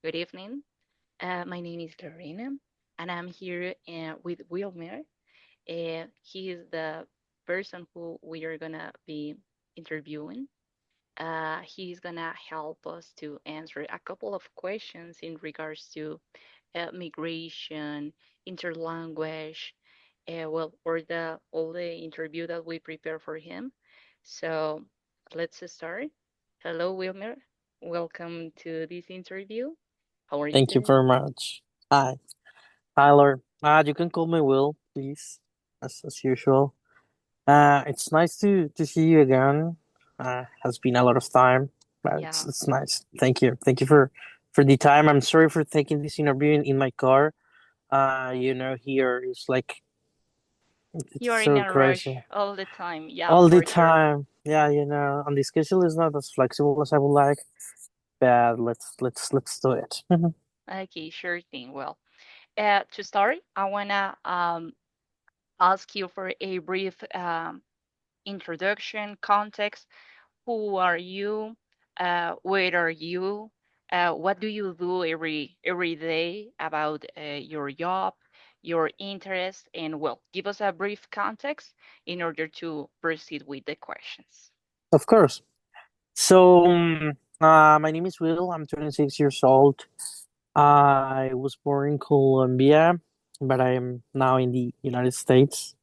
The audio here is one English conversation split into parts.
Good evening. My name is Lorena, and I'm here with Wilmer. He is the person who we are gonna be interviewing. He's gonna help us to answer a couple of questions in regards to migration, interlanguage, or the all the interview that we prepare for him. So let's start. Hello, Wilmer. Welcome to this interview. How are you Thank you today? very much. Hi, Tyler. You can call me Will, please, as usual. It's nice to see you again. Has been a lot of time, but it's Yeah, it's nice. Thank you for the time. I'm sorry for taking this interview in my car. Here is like you it's are in so a rush crazy all the time. Yeah, all the for sure. time. Yeah, and the schedule is not as flexible as I would like. But let's do it. Okay, sure thing. Well, to start, I wanna ask you for a brief introduction, context. Who are you? Where are you? What do you do every day about your job, your interests, and well, give us a brief context in order to proceed with the questions. Of course. So, my name is Will. I'm 26 years old. I was born in Colombia, but I am now in the United States.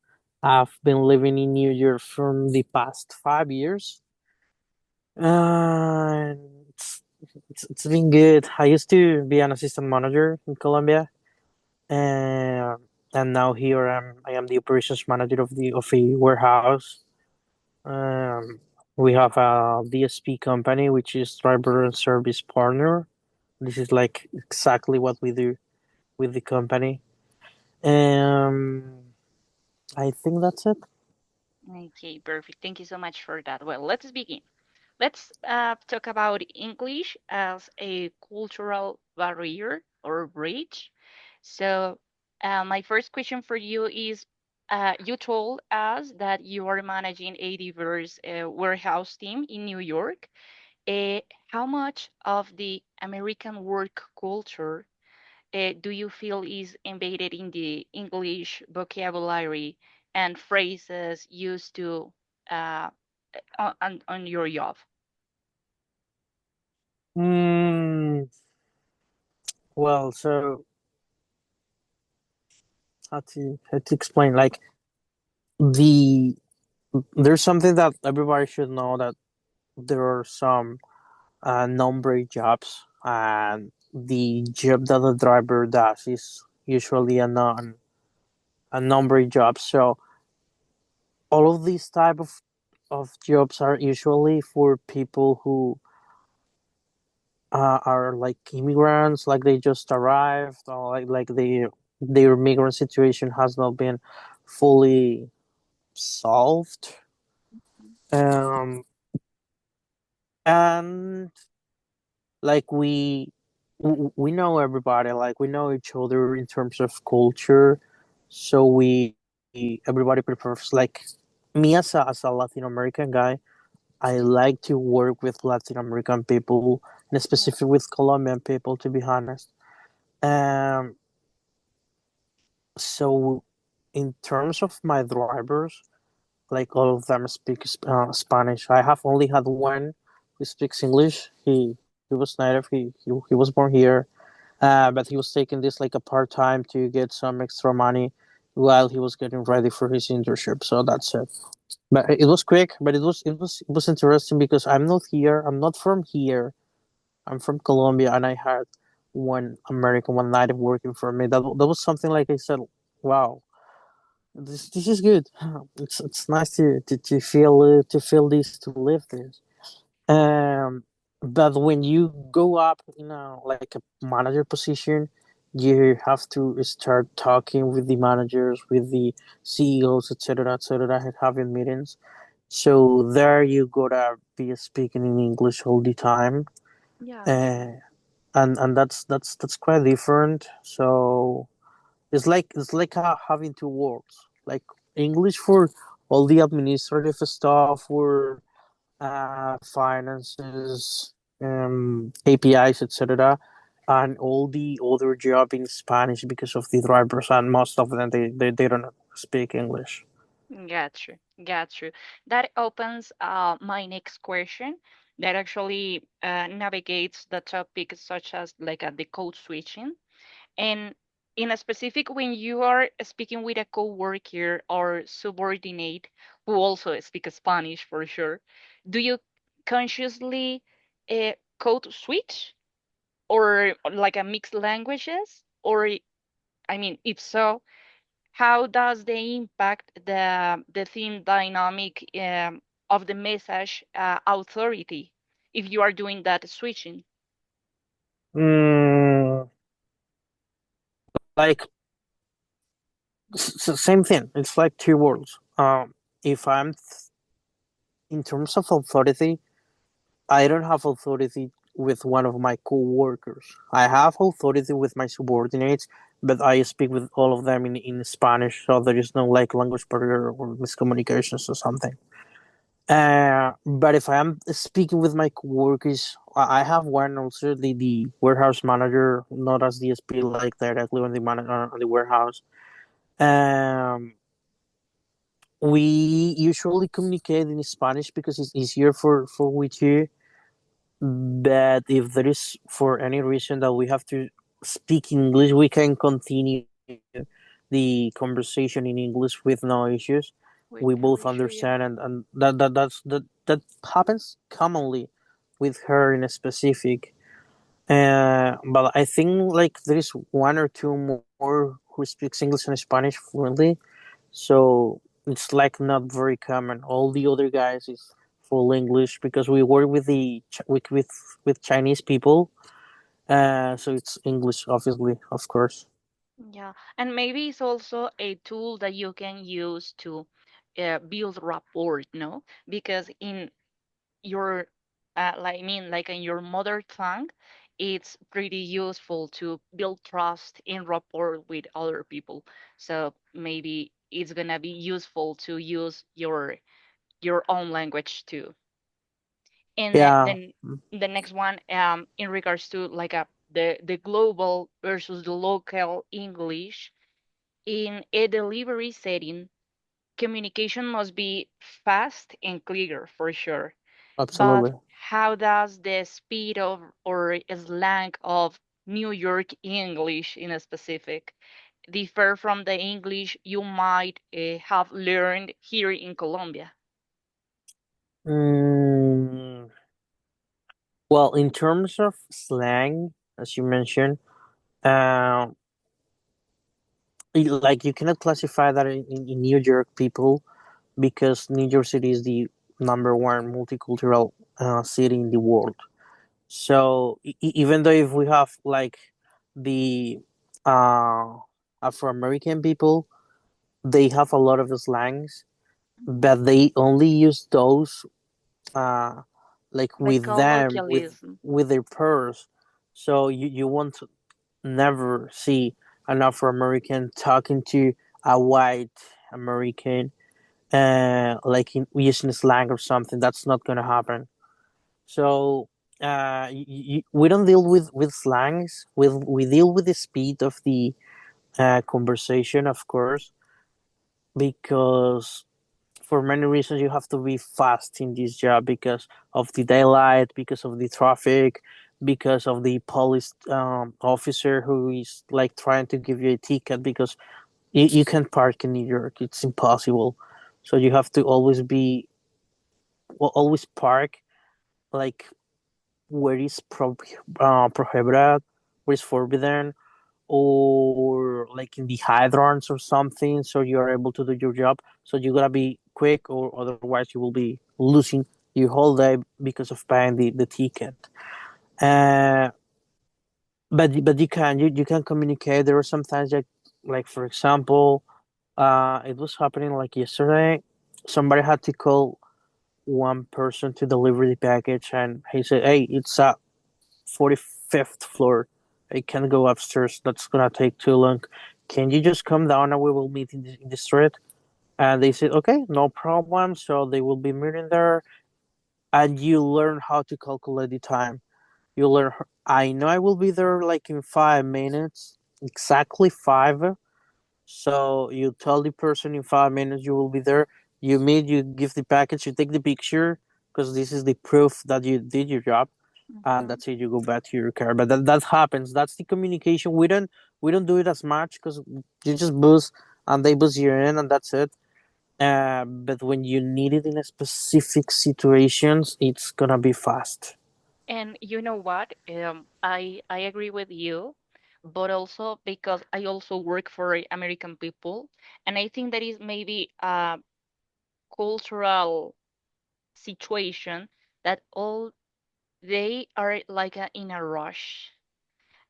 I've been living in New York for the past 5 years. And it's been good. I used to be an assistant manager in Colombia, and now here I am the operations manager of a warehouse. Um, we have a DSP company, which is driver and service partner. This is like exactly what we do with the company. Um, I think that's it. Okay, perfect. Thank you so much for that. Well, let's begin. Let's talk about English as a cultural barrier or bridge. So, my first question for you is you told us that you are managing a diverse warehouse team in New York. How much of the American work culture do you feel is embedded in the English vocabulary and phrases used to uh, on your job? Mm, so how to explain? Like the there's something that everybody should know that there are some number jobs, and the job that the driver does is usually a number job. So all of these type of jobs are usually for people who are like immigrants, like they just arrived, or like their migrant situation has not been fully solved. Um, and like we know everybody, like we know each other in terms of culture, so everybody prefers like me as a Latin American guy. I like to work with Latin American people, and Yeah. specifically with Colombian people, to be honest. Um, so in terms of my drivers, like all of them speak Spanish. I have only had one who speaks English. He was native. He was born here, but he was taking this like a part time to get some extra money while he was getting ready for his internship. So that's it. But it was quick. But it was interesting because I'm not here. I'm not from here. I'm from Colombia, and I had one American, one native working for me. That was something like I said, wow, this is good. It's nice to feel this, to live this. Um, but when you go up in a like a manager position, you have to start talking with the managers, with the CEOs, etc., and having meetings. So there you gotta be speaking in English all the time, Yeah, uh, and that's quite different. So it's like having two worlds, like English for all the administrative stuff, for finances, KPIs, etc., and all the other job in Spanish because of the drivers, and most of them they don't speak English. Got you. Got you. That opens my next question that actually navigates the topic such as like the code switching. And in a specific, when you are speaking with a coworker or subordinate who also speaks Spanish for sure, do you consciously code switch or like a mixed languages? Or, I mean, if so, how does they impact the team dynamic of the message authority if you are doing that switching? Mm, like same thing. It's like two worlds. If I'm in terms of authority, I don't have authority with one of my co-workers. I have authority with my subordinates, but I speak with all of them in Spanish, so there is no like language barrier or miscommunications or something. But if I am speaking with my coworkers, I have one also the warehouse manager, not as DSP, like directly on the on the warehouse. Um, we usually communicate in Spanish because it's easier for we two. But if there is for any reason that we have to speak English, we can continue the conversation in English with no issues. With We no both issue, yeah. understand, and that happens commonly with her in a specific. But I think like there is one or two more who speaks English and Spanish fluently, so it's like not very common. All the other guys is full English because we work with with Chinese people. So it's English, obviously, of course. Yeah, and maybe it's also a tool that you can use to build rapport, no? Because in your, like I mean, like in your mother tongue, it's pretty useful to build trust and rapport with other people. So maybe it's gonna be useful to use your own language too. And Yeah. then the next one, in regards to like the global versus the local English in a delivery setting, communication must be fast and clear for sure. But Absolutely. how does the speed of or slang of New York English in a specific differ from the English you might have learned here in Colombia? Mm, well, in terms of slang, as you mentioned, uh, like you cannot classify that in New York people because New York City is the number one multicultural city in the world. So even though if we have like the uh, Afro American people, they have a lot of slangs, Mhm. but they only use those uh, like Like with them colloquialism. with their peers. So you won't never see an Afro American talking to a white American like using slang or something. That's not gonna happen. So we don't deal with slangs. We deal with the speed of the conversation, of course, because for many reasons you have to be fast in this job because of the daylight, because of the traffic, because of the police officer who is like trying to give you a ticket because you can't park in New York. It's impossible. So you have to always park like where is prohibited, where is forbidden, or like in the hydrants or something, so you are able to do your job. So you gotta be quick, or otherwise you will be losing your whole day because of paying the ticket. Uh, but you can communicate. There are sometimes like for example, it was happening like yesterday. Somebody had to call one person to deliver the package, and he said, "Hey, it's at 45th floor. I can't go upstairs. That's gonna take too long. Can you just come down and we will meet in the street?" And they said, "Okay, no problem." So they will be meeting there, and you learn how to calculate the time. You learn. I know I will be there like in 5 minutes, exactly five. So you tell the person in 5 minutes you will be there. You meet, you give the package, you take the picture because this is the proof that you did your job, and Mhm. that's it. You go back to your car. But that happens. That's the communication. We don't do it as much because you just boost and they boost you in, and that's it. But when you need it in a specific situations, it's gonna be fast. And you know what? I agree with you, but also because I also work for American people, and I think that is maybe a cultural situation that all they are like in a rush,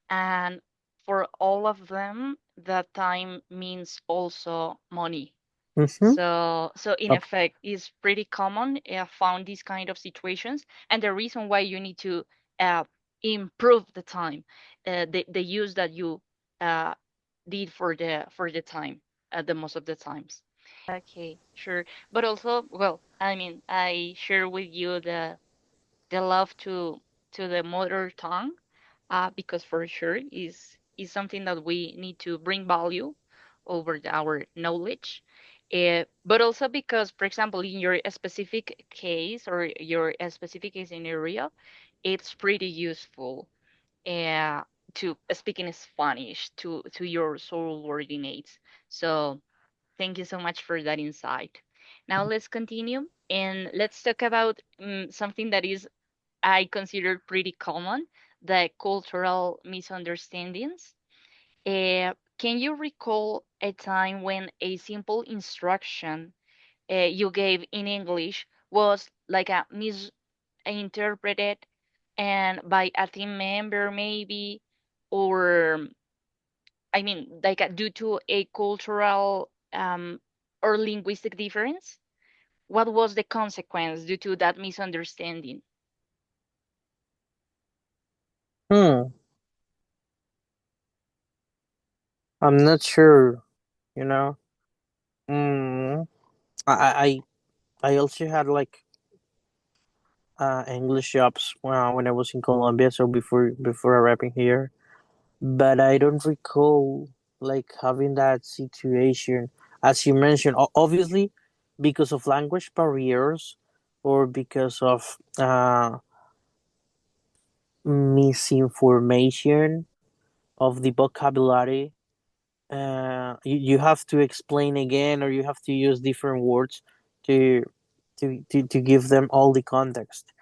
and for all of them, that time means also money. Mm-hmm. So in effect, it's pretty common found these kind of situations, and the reason why you need to uh, improve the time, the use that you uh, did for the time, the most of the times. Okay, sure. But also, well, I mean, I share with you the love to the mother tongue, because for sure is something that we need to bring value over our knowledge. But also because, for example, in your specific case or your specific case scenario, it's pretty useful uh, to speak in Spanish to your subordinates. So thank you so much for that insight. Now let's continue and let's talk about something that is I consider pretty common, the cultural misunderstandings. Can you recall a time when a simple instruction you gave in English was like a misinterpreted and by a team member maybe, or I mean like due to a cultural or linguistic difference? What was the consequence due to that misunderstanding? Hmm. I'm not sure. You know. Hmm. I I also had like English jobs when I was in Colombia, so before arriving here. But I don't recall like having that situation, as you mentioned. Obviously, because of language barriers, or because of misinformation of the vocabulary. You have to explain again, or you have to use different words to to give them all the context,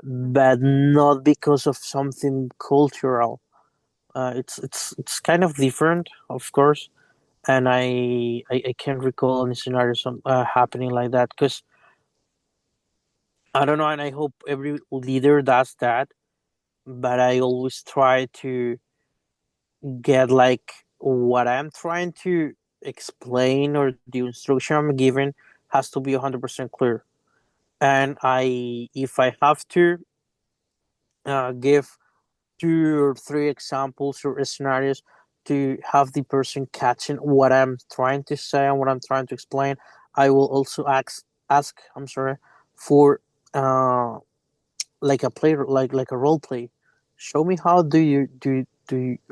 but not because of something cultural. It's kind of different, of course, and I can't recall any scenario happening like that because I don't know, and I hope every leader does that. But I always try to get like what I'm trying to explain, or the instruction I'm giving has to be 100% clear. And if I have to give 2 or 3 examples or scenarios to have the person catching what I'm trying to say and what I'm trying to explain, I will also ask. I'm sorry, for uh like a play, like a role play. Show me how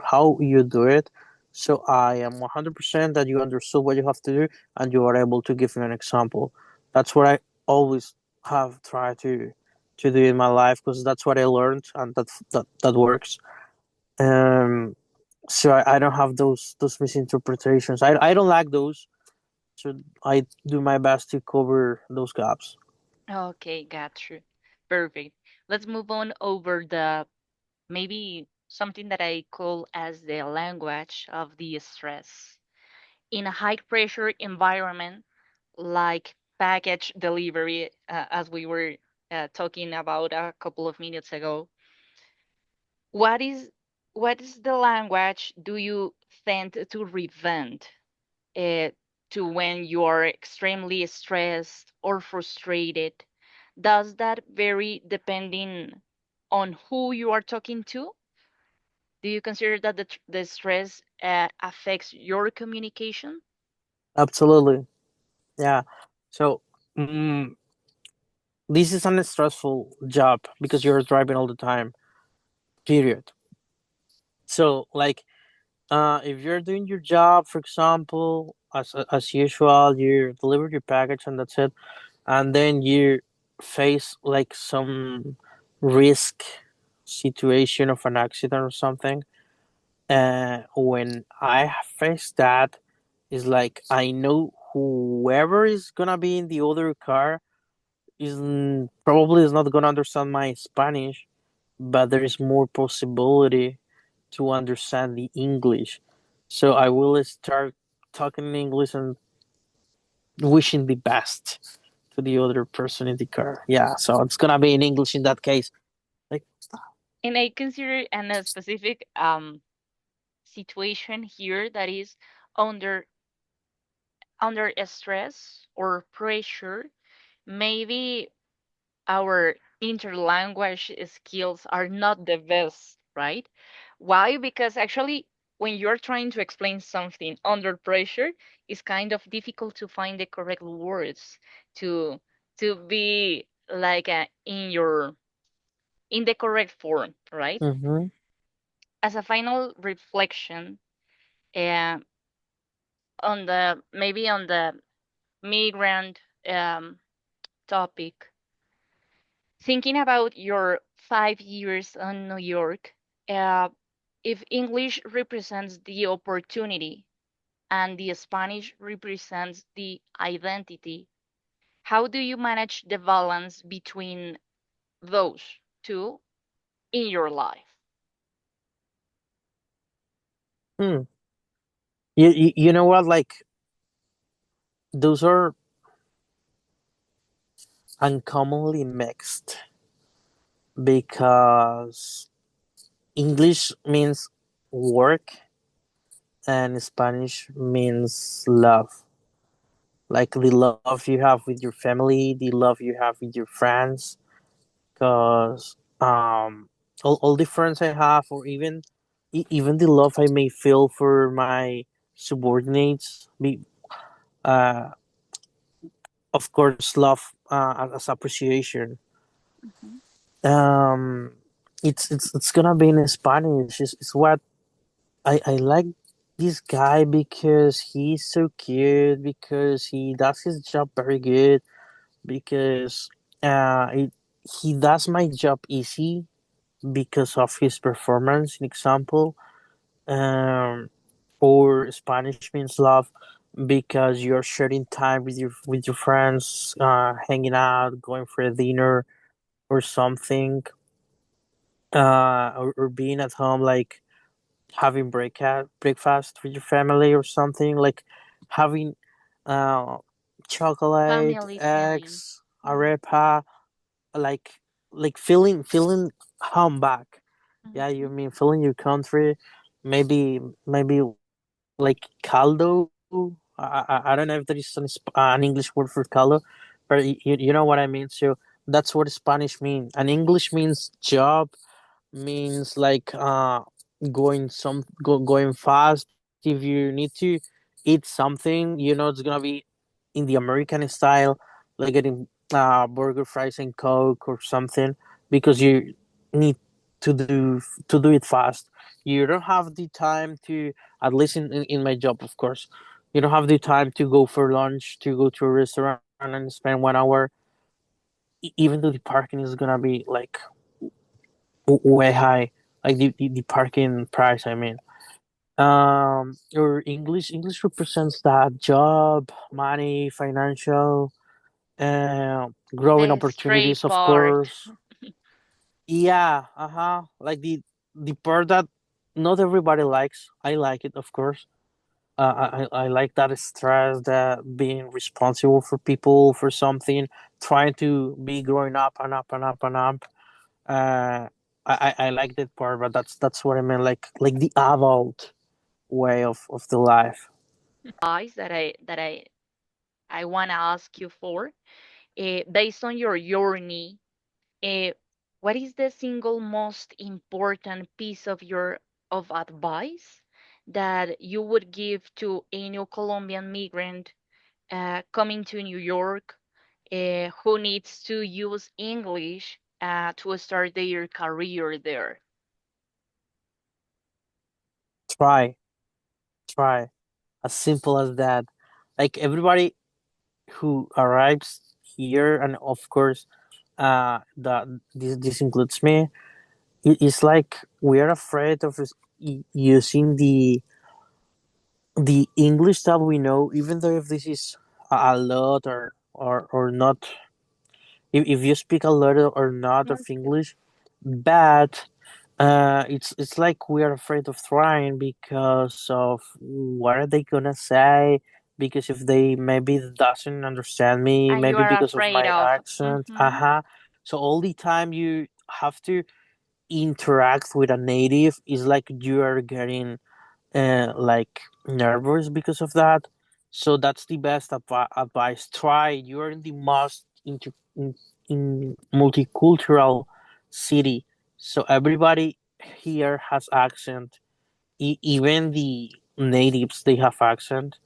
how you do it, so I am 100% that you understood what you have to do and you are able to give me an example. That's what I always have tried to do in my life, because that's what I learned, and that works. um so I don't have those misinterpretations. I don't like those, so I do my best to cover those gaps. Okay, got you. Perfect. Let's move on over the maybe something that I call as the language of the stress. In a high pressure environment like package delivery, as we were talking about a couple of minutes ago, what is what is the language do you tend to prevent uh, to when you are extremely stressed or frustrated? Does that vary depending on who you are talking to? Do you consider that the stress affects your communication? Absolutely. Yeah. So, mm, this is a stressful job because you're driving all the time. period. So like, if you're doing your job, for example, as usual, you deliver your package and that's it, and then you face like some risk situation of an accident or something. When I face that, is like I know whoever is gonna be in the other car probably is not gonna understand my Spanish, but there is more possibility to understand the English. So I will start talking in English and wishing the best to the other person in the car. Yeah, so it's gonna be in English in that case. Like, And I consider an a specific situation here that is under under a stress or pressure. Maybe our interlanguage skills are not the best, right? Why? Because actually, when you're trying to explain something under pressure, it's kind of difficult to find the correct words to be like in your in the correct form, right? mm-hmm, As a final reflection, uh, on the maybe on the migrant topic, thinking about your 5 years in New York, uh, if English represents the opportunity and the Spanish represents the identity, how do you manage the balance between those two in your life? hmm. You know what? Like, those are uncommonly mixed because English means work and Spanish means love. Like the love you have with your family, the love you have with your friends, because all the friends I have, or even the love I may feel for my subordinates, uh, of course, love as appreciation. Mhm. Um, it's gonna be in Spanish. It's what I like this guy because he's so cute, because he does his job very good, because it, he does my job easy because of his performance. An example, um, or Spanish means love because you're sharing time with your friends, hanging out, going for a dinner or something, or being at home, like having breakfast with your family or something, like having uh, chocolate, Family time. eggs, Mhm. arepa, like feeling home back. Yeah, you Mhm. mean feeling your country, maybe like caldo. I don't know if there is an English word for caldo, but you know what I mean. So that's what Spanish means. And English means job, means like going fast. If you need to eat something, it's gonna be in the American style, like getting burger, fries, and coke or something, because you need to do it fast. You don't have the time to, at least in my job, of course, you don't have the time to go for lunch, to go to a restaurant and spend 1 hour, even though the parking is gonna be like way high, like the parking price, I mean. Or English represents that job, money, financial, growing The straight opportunities, of part. course. Yeah, uh-huh, like the part that not everybody likes. I like it, of course. I like that stress, that being responsible for people, for something, trying to be growing up and up and up and up. uh I like that part, but that's what I mean, like the adult way of the life. Advice that I want to ask you for, based on your journey, uh, what is the single most important piece of your of advice that you would give to a new Colombian migrant coming to New York, who needs to use English to start their career there? try, try. As simple as that. Like everybody who arrives here, and of course, that this includes me. It's like we are afraid of using the English that we know, even though if this is a lot or not, if you speak a lot or not of That's good. English, but it's like we are afraid of trying because of what are they gonna say? Because if they maybe doesn't understand me, And you maybe are because of afraid my of. accent, Mm-hmm. So all the time you have to interact with a native is like you are getting like nervous because of that. So that's the best advice. Try. You're in the most in multicultural city, so everybody here has accent. Even the natives they have accent,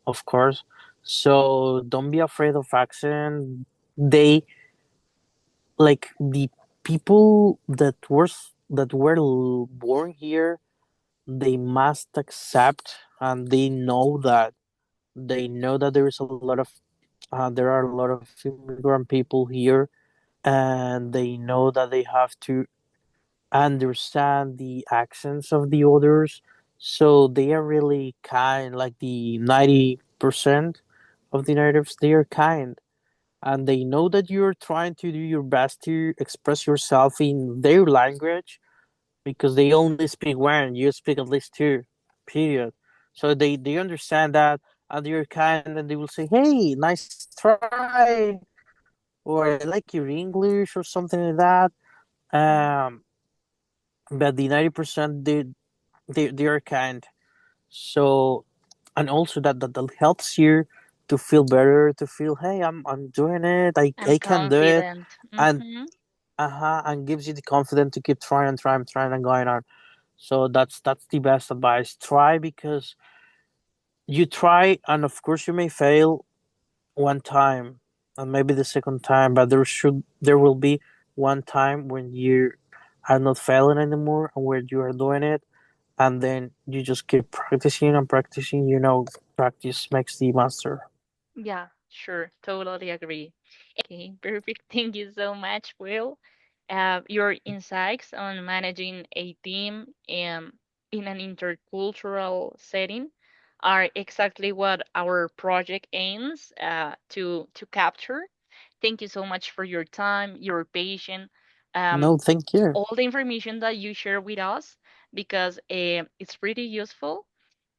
of course. So don't be afraid of accent. They like the people that were born here. They must accept, and they know that there are a lot of immigrant people here, and they know that they have to understand the accents of the others. So they are really kind, like the 90% of the natives, they are kind. And they know that you're trying to do your best to express yourself in their language because they only speak one, you speak at least two, period. So they understand that, and they're kind, and they will say, "Hey, nice try," or "I like your English," or something like that. Um, but the 90% they are kind. So, and also that helps you to feel better, to feel, "Hey, I'm doing it. I And can do it," confident. and Mm-hmm. and gives you the confidence to keep trying and going on. So that's the best advice. Try because you try, and of course you may fail one time, and maybe the second time, but there will be one time when you are not failing anymore, and where you are doing it, and then you just keep practicing and practicing. Practice makes the master. Yeah, sure. Totally agree. Okay, perfect. Thank you so much, Will. Your insights on managing a team in an intercultural setting are exactly what our project aims to capture. Thank you so much for your time, your patience, um, No, thank you. all the information that you share with us, because it's pretty useful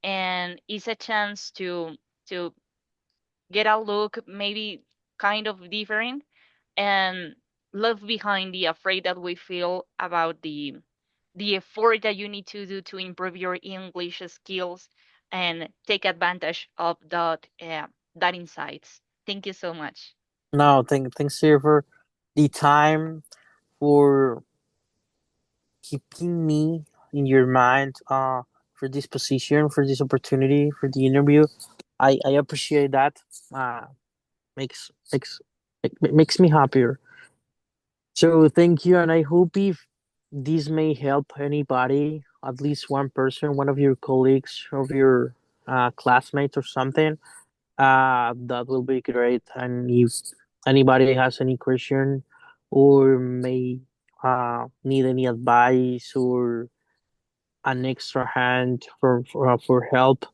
and it's a chance to get a look maybe kind of different and leave behind the afraid that we feel about the effort that you need to do to improve your English skills and take advantage of that insights. Thank you so much. No, thanks here for the time, for keeping me in your mind, for this position, for this opportunity, for the interview. I appreciate that. uh makes makes makes me happier. So thank you, and I hope if this may help anybody, at least one person, one of your colleagues, of your classmates or something, that will be great. And if anybody has any question, or may need any advice, or an extra hand for help,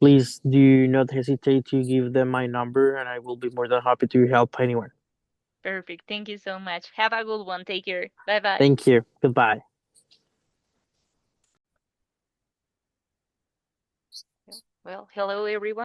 please do not hesitate to give them my number, and I will be more than happy to help anyone. Perfect. Thank you so much. Have a good one. Take care. Bye bye. Thank you. Goodbye. Well, hello everyone.